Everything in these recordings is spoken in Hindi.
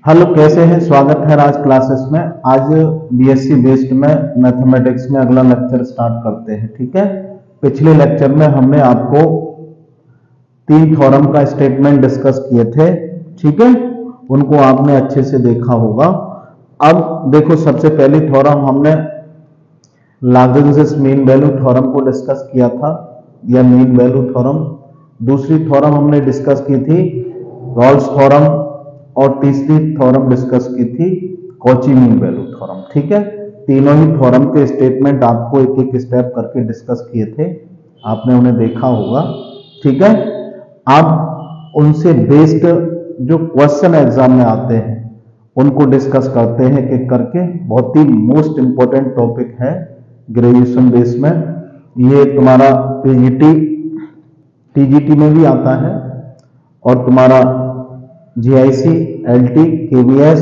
हेलो, कैसे हैं? स्वागत है आज क्लासेस में। आज बीएससी बेस्ड में मैथमेटिक्स में अगला लेक्चर स्टार्ट करते हैं। ठीक है, पिछले लेक्चर में हमने आपको 3 थ्योरम का स्टेटमेंट डिस्कस किए थे। ठीक है, उनको आपने अच्छे से देखा होगा। अब देखो, सबसे पहली थ्योरम हमने लाग्रेंज मीन वैल्यू थ्योरम को डिस्कस किया था, या मीन वैल्यू थ्योरम। दूसरी थ्योरम हमने डिस्कस की थी रॉल्स थ्योरम, और तीसरी थ्योरम डिस्कस की थी कॉची मीन वैल्यू थ्योरम। ठीक है, तीनों ही थ्योरम के स्टेटमेंट आपको एक एक स्टेप करके डिस्कस किए थे, आपने उन्हें देखा होगा। ठीक है, अब उनसे बेस्ड जो क्वेश्चन एग्जाम में आते हैं उनको डिस्कस करते हैं कि करके। बहुत ही मोस्ट इंपॉर्टेंट टॉपिक है ग्रेजुएशन बेस में। ये तुम्हारा पीजीटी टीजीटी में भी आता है, और तुम्हारा जीआईसी, एलटी, केवीएस,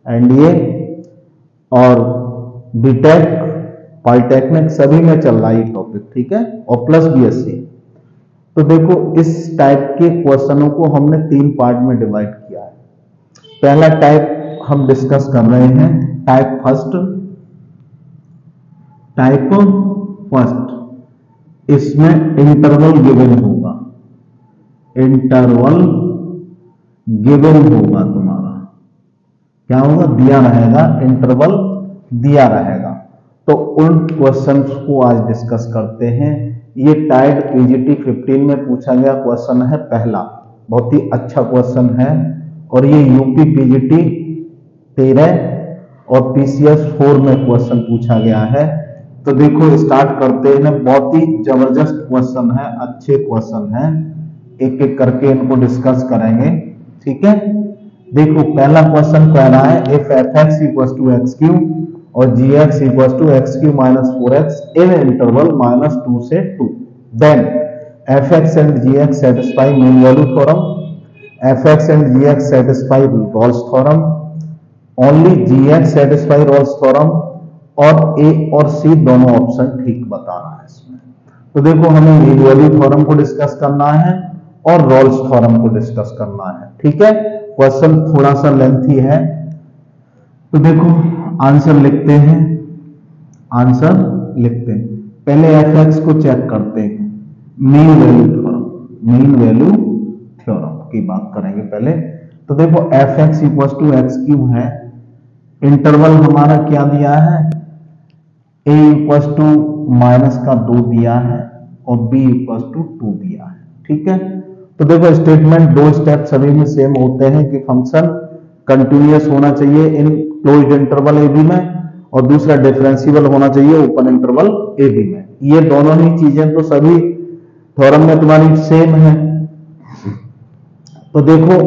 एनडीए और बीटेक, पॉलिटेक्निक सभी में चल रहा है ये टॉपिक। ठीक है, और प्लस बीएससी। तो देखो, इस टाइप के क्वेश्चनों को हमने 3 पार्ट में डिवाइड किया है। पहला टाइप हम डिस्कस कर रहे हैं, टाइप फर्स्ट। इसमें इंटरवल गिवन होगा, इंटरवल गिवन होगा तुम्हारा। क्या होगा? दिया रहेगा, इंटरवल दिया रहेगा। तो उन क्वेश्चंस को आज डिस्कस करते हैं। ये टाइप पीजीटी 15 में पूछा गया क्वेश्चन है पहला, बहुत ही अच्छा क्वेश्चन है। और ये यूपी पीजीटी 13 और पीसीएस 4 में क्वेश्चन पूछा गया है। तो देखो, स्टार्ट करते हैं। बहुत ही जबरदस्त क्वेश्चन है, अच्छे क्वेश्चन है, एक एक करके इनको डिस्कस करेंगे। ठीक है, देखो पहला क्वेश्चन कह रहा है if F X equal to X cube और G X equal to X cube minus 4x in interval -2 से 2, then F X and G X satisfy mean value theorem, F X and G X satisfy Rolle's theorem, only G X satisfy Rolle's theorem, और ए और सी दोनों ऑप्शन ठीक बताना है इसमें। तो देखो, हमें मीन वैल्यू थ्योरम को डिस्कस करना है और रॉल्स थ्योरम को डिस्कस करना है। ठीक है, क्वेश्चन थोड़ा सा लेंथी है। तो देखो, आंसर लिखते हैं। पहले एफ एक्स को चेक करते हैं, मीन वैल्यू थ्योरम की बात करेंगे पहले। तो देखो, F X equal to X Q है, इंटरवल हमारा क्या दिया है, ए इक्वल टू -2 दिया है और बी इक्वल टू 2 दिया है। ठीक है, तो देखो स्टेटमेंट 2 स्टेप सभी में सेम होते हैं कि फंक्शन कंटिन्यूअस होना चाहिए in closed interval A B में, और दूसरा डिफरेंशिएबल होना चाहिए ओपन इंटरवल ए बी में। ये दोनों ही चीजें तो सभी थ्योरम में तुम्हारी सेम है। तो देखो,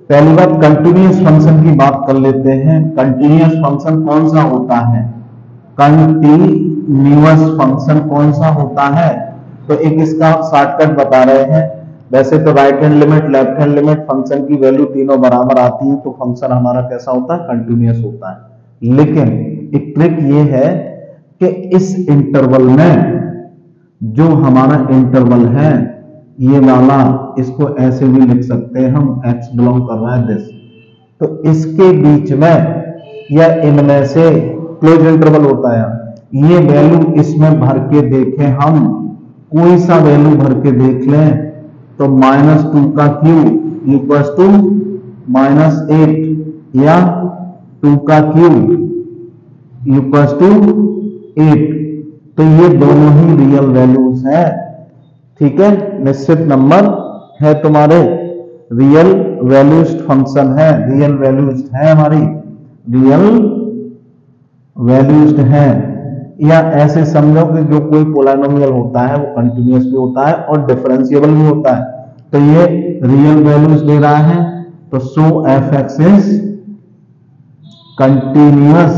पहली बात कंटिन्यूअस फंक्शन की बात कर लेते हैं। कंटिन्यूअस फंक्शन कौन सा होता है? कंटिन्यूअस फंक्शन कौन सा होता है? तो एक इसका शॉर्टकट बता रहे हैं। वैसे तो right hand limit, left hand limit, function की वैल्यू तीनों बराबर आती है, तो फंक्शन हमारा कैसा होता है? कंटिन्यूअस होता है। लेकिन एक ट्रिक ये है कि इस इंटरवल में जो हमारा इंटरवल है ये वाला, इसको ऐसे भी लिख सकते हैं हम, x बिलोंग कर रहा है दिस, तो इसके बीच में या इनमें से क्लोज इंटरवल होता है, ये वैल्यू इसमें भर के देखें हम, कोई सा वैल्यू भर के देख लें, तो -2 का क्यूब इक्वल टू -8 या 2 का क्यूब इक्वल टू 8। तो ये दोनों ही रियल वैल्यूज हैं। ठीक है, निश्चित नंबर है तुम्हारे, रियल वैल्यूज फंक्शन है, रियल वैल्यूज है हमारी, रियल वैल्यूज है। या ऐसे समझो कि जो कोई पोलिनोमियल होता है वो कंटिन्यूअस भी होता है और डिफरेंशिएबल भी होता है। तो ये रियल वैल्यूज दे रहा है, तो so F X is continuous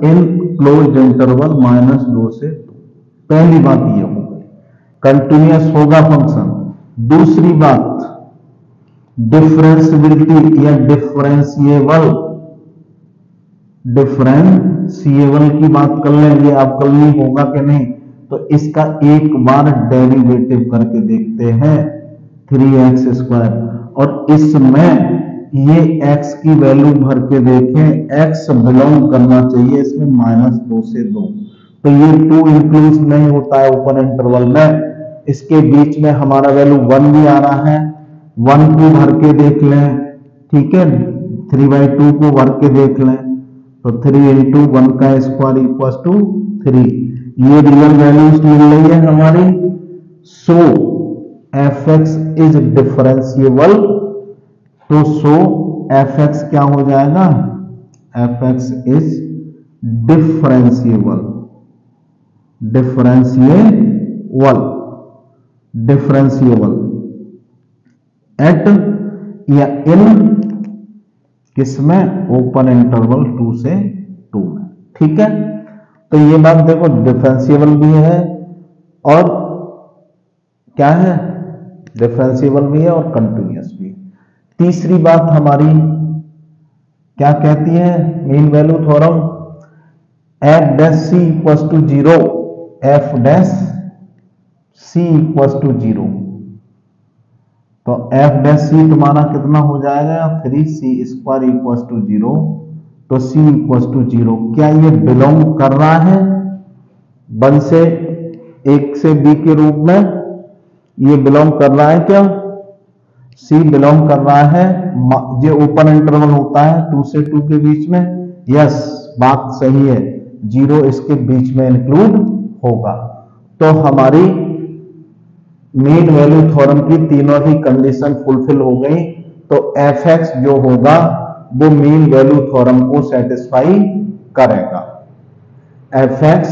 in closed interval -2 से 2। पहली बात ये हो गई, कंटिन्यूअस होगा फंक्शन। दूसरी बात, डिफरेंशिएबिलिटी या डिफरेंशिएबल की बात कर लें, ये आप करनी होगा कि नहीं, तो इसका एक बार डेरिवेटिव करके देखते हैं। 3x²। और इसमें ये x की वैल्यू भर के देखें, x बिलोंग करना चाहिए इसमें -2 से 2, तो ये 2 इंक्लूड नहीं होता है ओपन इंटरवल में। इसके बीच में हमारा वैल्यू 1 भी आ रहा है, 1 को भर के देख लें, ठीक है, 3/2 को भर के देख लें, तो 3 × 1 का स्क्वायर इक्वल टू 3। ये रियल वैल्यूज मिल रही है हमारी। सो fx इज डिफरेंशिएबल, तो सो fx क्या हो जाएगा, fx is differentiable, differentiable eight या इन किसमें, ओपन इंटरवल 2 से 2 में, ठीक है। तो ये बात देखो, डिफरेंशिएबल भी है और क्या है, डिफरेंशिएबल भी है और कंटिन्यूअस भी है। तीसरी बात हमारी क्या कहती है, mean value theorem, f' c equals to 0, f' c equals to 0, तो f' c तुम्हारा कितना हो जाएगा, 3c² इक्वल्स टू 0, तो c इक्वल्स टू 0। क्या ये बिलोंग कर रहा है 1 से 1 से b के रूप में, ये बिलोंग कर रहा है क्या, c बिलोंग कर रहा है, ये ओपन इंटरवल होता है 2 से 2 के बीच में, यस बात सही है, 0 इसके बीच में इंक्लूड होगा। तो हमारी मीन वैल्यू थ्योरम की तीनों ही कंडीशन फुलफिल हो गई, तो fx जो होगा वो मीन वैल्यू थ्योरम को सेटिस्फाई करेगा, fx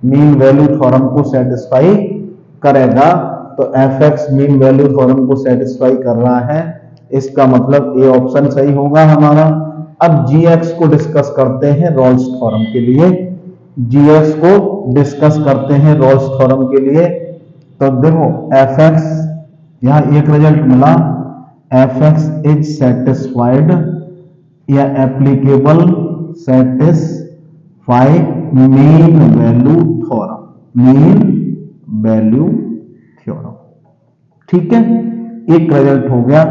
मीन वैल्यू थ्योरम को सेटिस्फाई करेगा। तो fx मीन वैल्यू थ्योरम को सेटिस्फाई कर रहा है, इसका मतलब ए ऑप्शन सही होगा हमारा। अब gx को डिस्कस करते हैं रोल्स थ्योरम के लिए, gx को डिस्कस करते हैं रोल्स थ्योरम के लिए। तो देखो fx, यहां एक रिजल्ट मिला, fx इज सेटिस्फाइड या applicable satisfy mean value theorem, mean value theorem, ठीक है, एक रिजल्ट हो गया।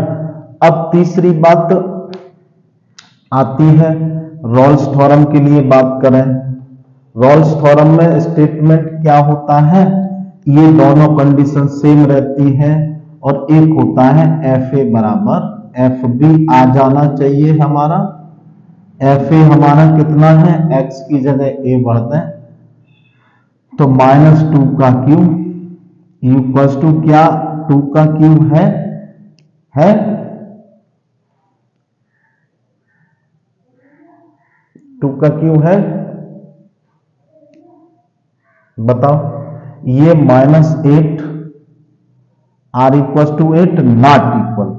अब तीसरी बात आती है रोल्स थ्योरम के लिए बात करें। रोल्स थ्योरम में स्टेटमेंट क्या होता है, ये दोनों कंडीशन सेम रहती है और एक होता है fa बराबर fb आ जाना चाहिए हमारा। fa हमारा कितना है, x की जगह a बढ़ दें तो -2 का क्यूब इक्वल्स टू क्या, 2 का क्यूब है 2 का क्यूब है, बताओ, ये -8 r equals to 8 not equal,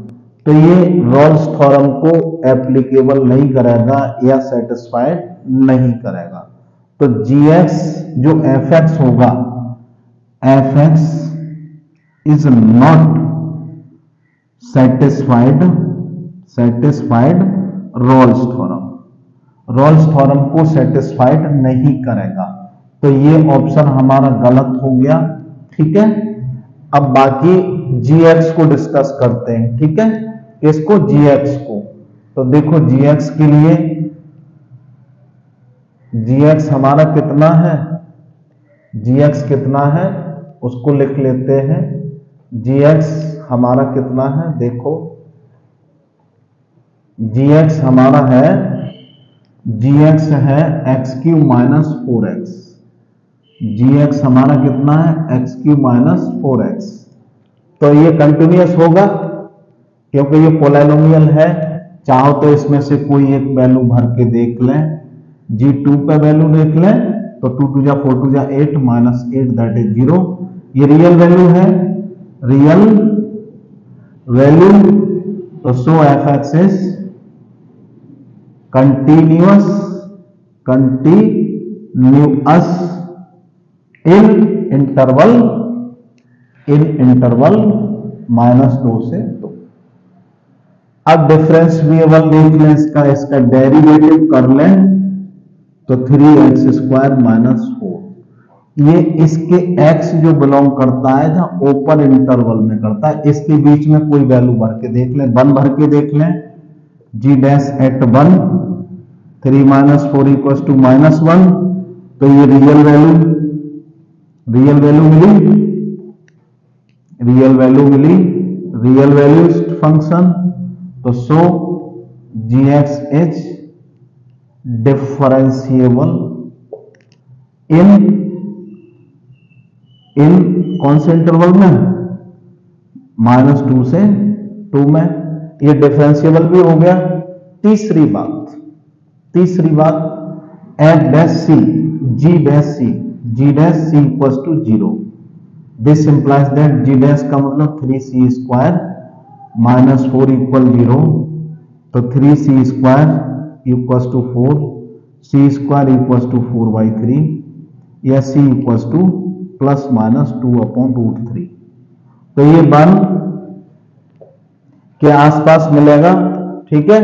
तो ये रोल्स थ्योरम को एप्लीकेबल नहीं करेगा या सेटिस्फाइड नहीं करेगा। तो gx जो fx होगा, fx is not satisfied Rolle's theorem, Rolle's theorem को सेटिस्फाइड नहीं करेगा, तो ये ऑप्शन हमारा गलत हो गया, ठीक है। अब बाकी gx को डिस्कस करते हैं, ठीक है, इसको gx को, तो देखो gx के लिए, gx हमारा कितना है, gx कितना है उसको लिख लेते हैं, gx हमारा कितना है, देखो gx हमारा है, gx है x³ - 4x, gx हमारा कितना है, x³ - 4x, तो ये कंटिन्यूअस होगा क्योंकि ये पोलिनोमियल है, चाहो तो इसमें से कोई एक वैल्यू भर के देख लें, g2 पे वैल्यू देख लें तो 2 2 जा 4 2 जा 8 -8 दैट इज 0, ये रियल वैल्यू है, रियल वैल्यू, तो सो fx is continuous in interval -2 से 2। अब डिफरेंशिएबल देख लें, इसका डेरिवेटिव कर लें तो 3x² - 4, ये इसके x जो बिलोंग करता है जहां ओपन इंटरवल में करता है, इसके बीच में कोई वैल्यू भर के देख लें, 1 भर के देख लें, g dash at 1 3 minus 4 equals to -1, तो ये रियल वैल्यू मिली, रियल वैल्यूड फंक्शन, तो so gx is differentiable in कौन से इंटरवल में, -2 से 2 में, ये डिफरेंशिएबल भी हो गया। तीसरी बात F dash C G dash C equals to 0, this implies that G dash का मतलब 3c स्क्वायर -4 इक्वल 0, तो 3c square equals to 4, c square equals to 4/3, या c इक्वल्स टू ±2/√3, तो ये 1 के आसपास मिलेगा। ठीक है,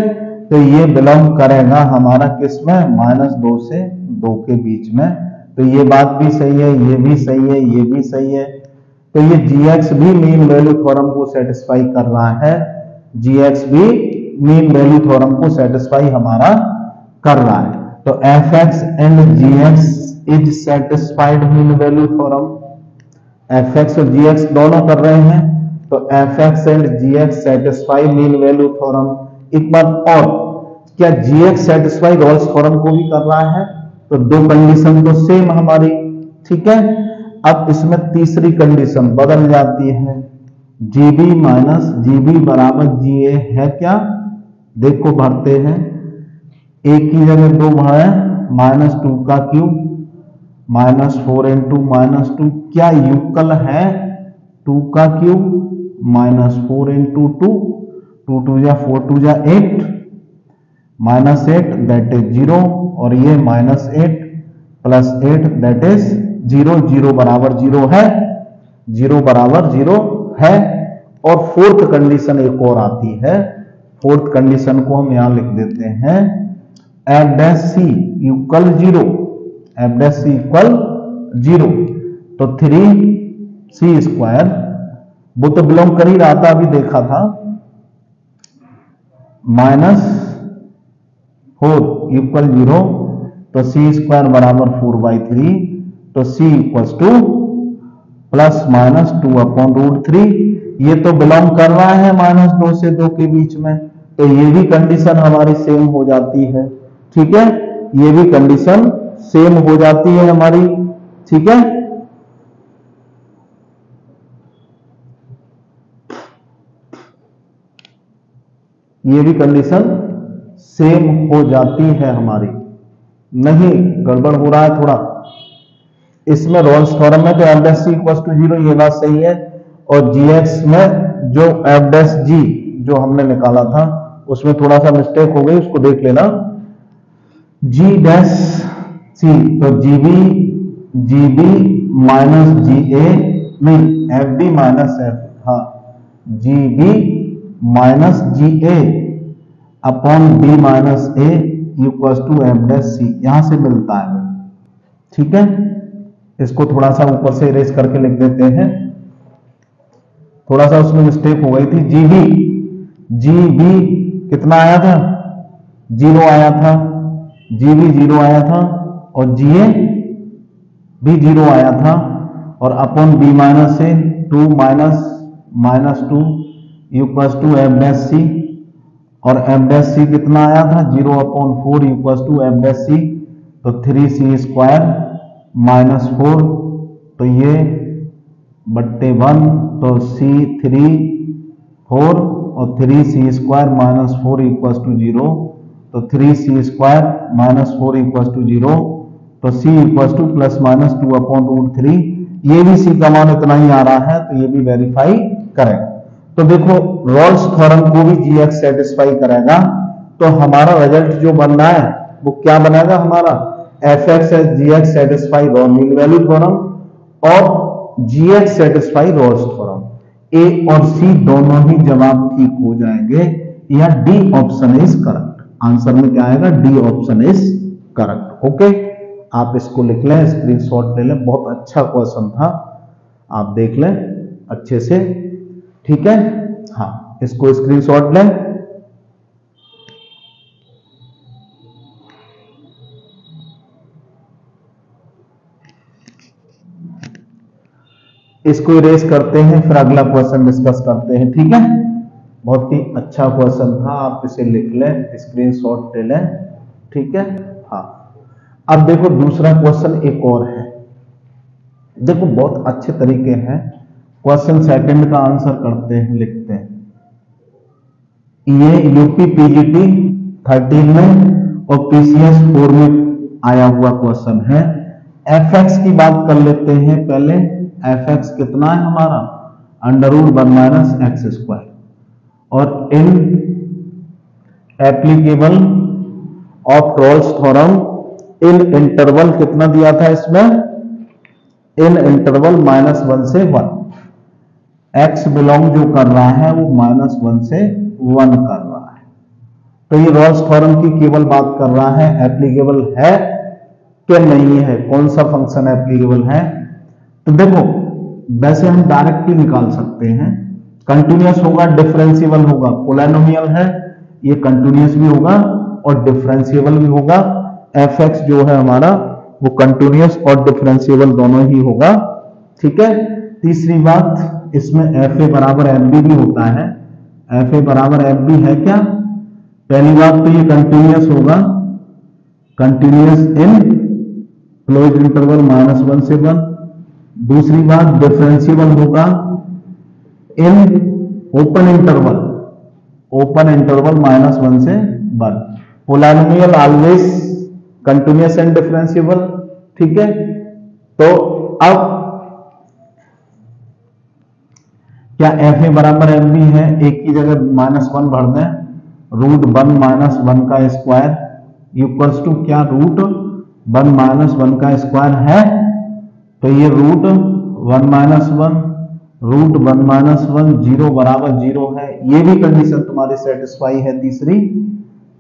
तो ये बिलोंग करेगा हमारा किसमें, -2 से 2 के बीच में, तो ये बात भी सही है, ये भी सही है, ये भी सही है, तो ये gx भी मीन वैल्यू थ्योरम को सेटिस्फाई कर रहा है, gx भी मीन वैल्यू थ्योरम को सेटिस्फाई हमारा कर रहा है, तो fx and gx is satisfied mean value theorem, fx और gx दोनों कर रहे हैं, तो fx and gx satisfy mean value theorem. एक बात और, क्या gx सेटिस्फाई रॉल्स थ्योरम को भी कर रहा है, तो 2 कंडीशन तो सेम हमारी। ठीक है, अब इसमें तीसरी कंडीशन बदल जाती है, GB बराबर GA है क्या, देखो भरते हैं, एक की जगह 2 भरे, -2 का क्यूब -4 इंटू -2, क्या युगल है 2 का क्यूब -4 इंटू 2, 2 2 जा 4 2 जा 8, -8 दैट इज 0, और ये -8 प्लस 8 दैट इज 0, 0 बराबर 0 है, 0 बराबर 0 है। और फोर्थ कंडीशन एक और आती है, फोर्थ कंडीशन को हम यहां लिख देते हैं, F dash C equal 0, F dash C equal 0, तो 3c स्क्वायर, वो तो बिलोंग कर ही रहा था, अभी देखा था, -4 इक्वल 0, तो c स्क्वायर बराबर 4/3, तो c इक्वल्स टू ±2/√3, ये तो बिलोंग कर रहा है -2 से 2 के बीच में, तो ये भी कंडीशन हमारी सेम हो जाती है। ठीक है, ये भी कंडीशन सेम हो जाती है हमारी। ठीक है, ये भी कंडीशन सेम हो जाती है हमारी, नहीं गड़बड़ हो रहा है थोड़ा इसमें, रॉल्स थ्योरम में तो F dash C equal to 0, ये बात सही है, और gx में जो एफ डैश जी जो हमने निकाला था उसमें थोड़ा सा मिस्टेक हो गई, उसको देख लेना, g डैश सी, तो GB माइनस GA, नहीं FD माइनस F, हाँ GB minus GA upon B minus A equal to F dash C, यहां से मिलता है। ठीक है, इसको थोड़ा सा ऊपर से इरेज करके लिख देते हैं, थोड़ा सा उसमें मिस्टेक हो गई थी। GB कितना आया था, 0 आया था, GB 0 आया था, और GA भी 0 आया था, और अपॉन B माइनस से 2 -2 इक्वल टू एफ डैश सी, और एफ डैश सी कितना आया था, 0/4 equal to F dash C, तो 3c स्क्वायर -4, तो ये बट्टे 1, तो c 3 4, और 3c स्क्वायर -4 इक्वल टू 0, तो 3c स्क्वायर -4 इक्वल टू 0, तो c इक्वल टू ±2/√3, ये भी c का मान इतना ही आ रहा है, तो ये भी वेरीफाई करें। तो देखो रॉल्स थ्योरम को भी gx सेटिस्फाई करेगा, तो हमारा रिजल्ट जो बन रहा है वो क्या बनेगा, हमारा fx as gx satisfy mean value theorem, और gx satisfy Rolle's theorem. A और सी दोनों ही जवाब ठीक हो जाएंगे, या D option is correct, answer में क्या आएगा, D option is correct. Okay, आप इसको लिख लें, स्क्रीनशॉट ले लें, बहुत अच्छा क्वेश्चन था, आप देख लें अच्छे से, ठीक है। हाँ, इसको स्क्रीनशॉट लें। इसको इरेज करते हैं, फिर अगला क्वेश्चन डिस्कस करते हैं, ठीक है। बहुत ही अच्छा क्वेश्चन था, आप इसे लिख लें, स्क्रीनशॉट ले लें, ठीक है। हाँ, अब देखो दूसरा क्वेश्चन एक और है, देखो बहुत अच्छे तरीके हैं क्वेश्चन। सेकंड का आंसर करते हैं, लिखते हैं। ये यूपी पीजीटी 13 में और पीसीएस 4 में आया हुआ क्वेश्चन है। एफ एक्स की बात कर लेते हैं पहले। एफ एक्स कितना है हमारा, √1 माइनस एक्स स्क्वायर, और in applicable of Rolle's theorem in interval कितना दिया था इसमें, इन इंटरवल -1 से 1। एक्स बिलोंग जो कर रहा है वो -1 से 1 कर रहा है, तो ये रोल्स थ्योरम की केवल बात कर रहा है, एप्लीकेबल है कि नहीं है, कौन सा फंक्शन एप्लीकेबल है। तो देखो वैसे हम डायरेक्टली निकाल सकते हैं, कंटिन्यूअस होगा, डिफरेंशिएबल होगा, पोलिनोमियल है, ये कंटिन्यूअस भी होगा और डिफरेंशिएबल भी होगा। एफ एक्स जो है हमारा वो कंटिन्यूअस और डिफरेंशिएबल दोनों ही होगा, ठीक है। तीसरी बात, इसमें एफ ए बराबर एफ बी भी होता है। एफ ए बराबर एफ बी है क्या, पहली बात तो ये कंटिन्यूअस होगा, कंटिन्यूअस इन क्लोज इंटरवल -1 से 1। दूसरी बात डिफरेंशिएबल होगा इन ओपन इंटरवल -1 से 1। Polynomial always continuous and differentiable, ठीक है। तो अब क्या एफ ए बराबर एफ बी है, एक की जगह -1 भर दें, √1 माइनस 1 का स्क्वायर इक्वल्स टू क्या, √1 माइनस 1 का स्क्वायर है, तो ये √1 माइनस 1 √1 माइनस 1 0 बराबर 0 है। ये भी कंडीशन तुम्हारी सेटिस्फाई है।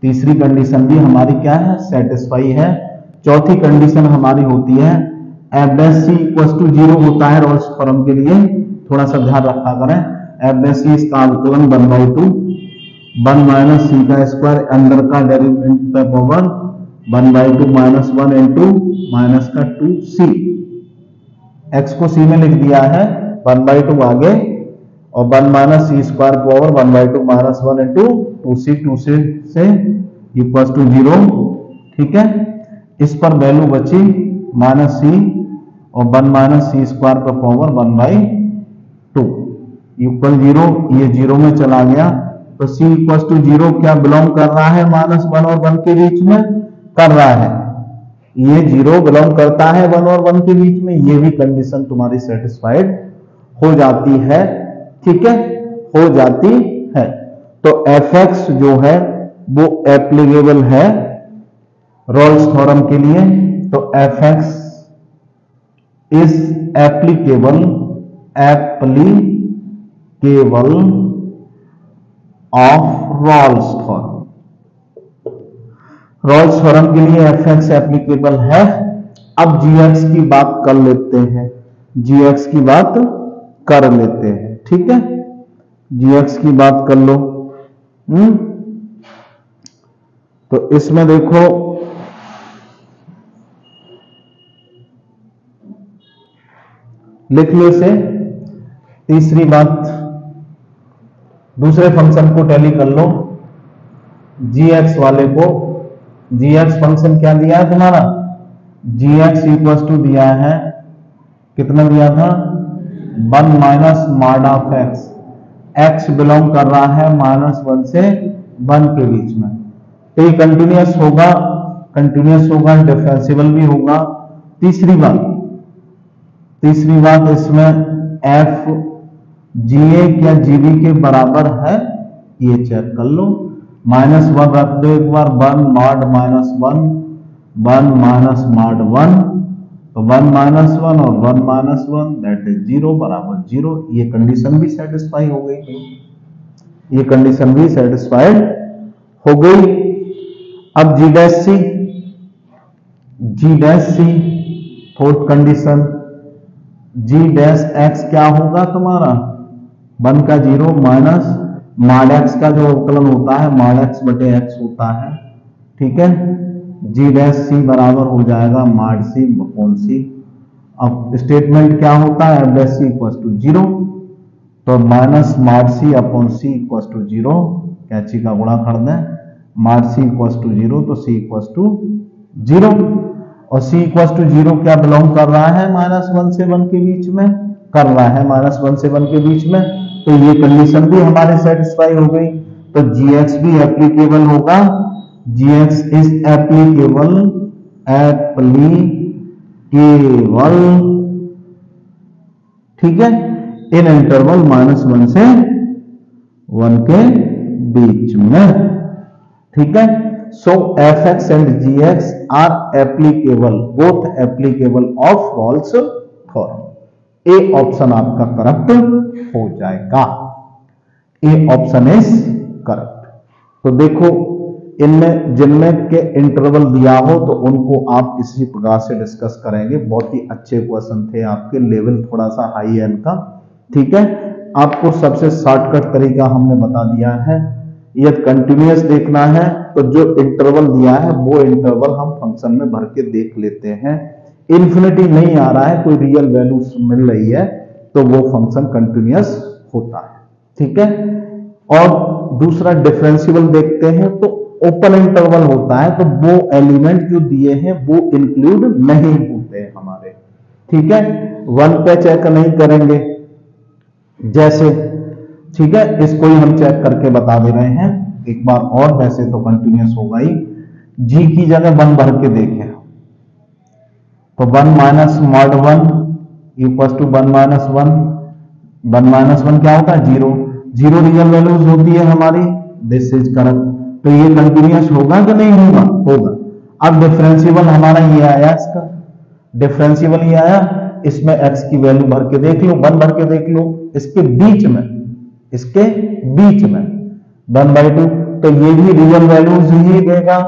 तीसरी कंडीशन भी हमारी क्या है, सेटिस्फाई है। चौथी कंडीशन हमारी होती है F dash C equals to 0 होता है रोल्स थ्योरम के लिए, थोड़ा सा ध्यान रखा करें। एफ डैश सी इसका अवकलन 1/2 1 माइनस सी का स्क्वायर अंदर का डेरिवेटिव पे पावर 1/2 -1 इंटू माइनस का 2c। एक्स को सी में लिख दिया है, 1/2 आगे और 1 माइनस सी स्क्वायर पावर 1/2 -1 इंटू 2c से इक्वल्स टू 0, ठीक है। इस पर वैल्यू बची -c और 1 माइनस सी स्क्वायर का पावर 1/2 इक्वल 0। ये 0 में चला गया, तो c इक्वल्स टू 0 क्या बिलोंग कर रहा है, -1 और 1 के बीच में कर रहा है, ये 0 बिलोंग करता है 1 और 1 के बीच में। ये भी कंडीशन तुम्हारी सेटिस्फाइड हो जाती है, ठीक है, हो जाती है। तो एफ एक्स जो है वो एप्लीकेबल है रोल्स थ्योरम के लिए, तो F X is applicable of Rolle's theorem. Rolle's theorem के लिए एफ एक्स एप्लीकेबल है। अब जी एक्स की बात कर लेते हैं, जी एक्स की बात कर लेते हैं, ठीक है। जी एक्स की बात कर लो। तो इसमें देखो लिख लो इसे। तीसरी बात, दूसरे फंक्शन को टैली कर लो, जी एक्स वाले को। जी एक्स फंक्शन क्या दिया है तुम्हारा, जी एक्स इक्वल टू दिया है, कितना दिया था, 1 minus mod of x. X belong कर रहा है -1 से 1 के बीच में, तो ये कंटिन्यूअस होगा, डिफरेंशिएबल भी होगा। तीसरी बात इसमें एफ जी ए क्या जी बी के बराबर है, ये चेक कर लो। -1 रख दो एक बार, 1 मॉड -1 1 माइनस मॉड 1, तो 1 माइनस 1 और 1 माइनस 1 दैट इज 0 बराबर 0। ये कंडीशन भी सेटिस्फाई हो गई, ये कंडीशन भी सेटिस्फाइड हो गई। अब जी डैश सी, जी डैश सी, फोर्थ कंडीशन, जी डैश एक्स क्या होगा तुम्हारा 1 का 0 माइनस मॉड एक्स का जो अवकलन होता है मॉड एक्स बटे एक्स होता है, ठीक है। जी डैश सी बराबर हो जाएगा मॉड सी बपोन सी। अब स्टेटमेंट क्या होता है, F dash C equal to 0, तो minus mod C upon C equal to 0, कैची का गुणा कर दें, मॉड सी इक्वल टू 0 तो सी इक्वल टू 0, और सी इक्वल टू 0 क्या बिलोंग कर रहा है -1 से 1 के बीच में, कर रहा है -1 से 1 के बीच में, तो ये कंडीशन भी हमारे सेटिस्फाई हो गई। तो जीएक्स भी एप्लीकेबल होगा, जीएक्स इज एप्लीकेबल ठीक है, इन इंटरवल -1 से 1 के बीच में, ठीक है। So F X and G X are applicable, both applicable of Rolle's theorem. A option आपका करेक्ट हो जाएगा, ए ऑप्शन इज करेक्ट। तो देखो इनमें जिनमें के इंटरवल दिया हो तो उनको आप इसी प्रकार से डिस्कस करेंगे। बहुत ही अच्छे क्वेश्चन थे आपके, लेवल थोड़ा सा हाई है इनका, ठीक है। आपको सबसे शॉर्टकट तरीका हमने बता दिया है, यदि कंटिन्यूअस देखना है तो जो इंटरवल दिया है वो इंटरवल हम फंक्शन में भर के देख लेते हैं। इन्फिनिटी नहीं आ रहा है, कोई रियल वैल्यू मिल रही है तो वो फंक्शन कंटिन्यूअस होता है, ठीक है। और दूसरा डिफरेंशियल देखते हैं तो ओपन इंटरवल होता है, तो वो एलिमेंट जो दिए हैं वो इंक्लूड नहीं होते हैं हमारे, ठीक है। 1 पे चेक नहीं करेंगे जैसे, ठीक है, इसको ही हम चेक करके बता दे रहे हैं एक बार और, वैसे तो कंटिन्यूअस होगा ही। जी की जगह 1 भर के देखें तो 1 minus mod 1 equal to 1 minus 1, 1 minus 1 क्या होता है 0, 0 रियल वैल्यूज होती है हमारी, दिस इज करेक्ट। तो ये कंटिन्यूअस होगा कि नहीं होगा, होगा। अब डिफरेंशियल हमारा ये आया, इसका डिफरेंशियल ये आया, इसमें x की वैल्यू भर के देख लो, 1 भर के देख लो, इसके बीच में 1/2, तो ये भी रियल वैल्यूज ही देगा,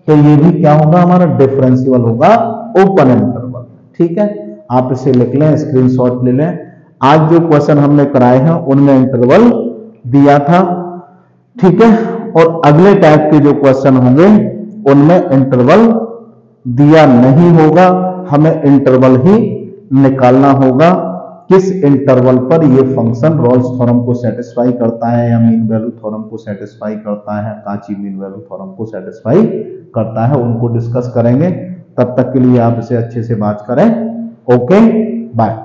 तो ये भी क्या होगा हमारा डिफरेंशियल होगा ओपन इंटरवल, ठीक है। आप इसे लिख लें, स्क्रीनशॉट ले लें। आज जो क्वेश्चन हमने कराए हैं उनमें इंटरवल दिया था, ठीक है, और अगले टाइप के जो क्वेश्चन होंगे उनमें इंटरवल दिया नहीं होगा, हमें इंटरवल ही निकालना होगा, किस इंटरवल पर ये फंक्शन रॉल्स थ्योरम को सेटिस्फाई करता है या मीन वैल्यू थ्योरम को सेटिस्फाई करता है, काची मीन वैल्यू थ्योरम को सेटिस्फाई करता है, उनको डिस्कस करेंगे। तब तक के लिए आप इसे अच्छे से बात करें। Okay, bye.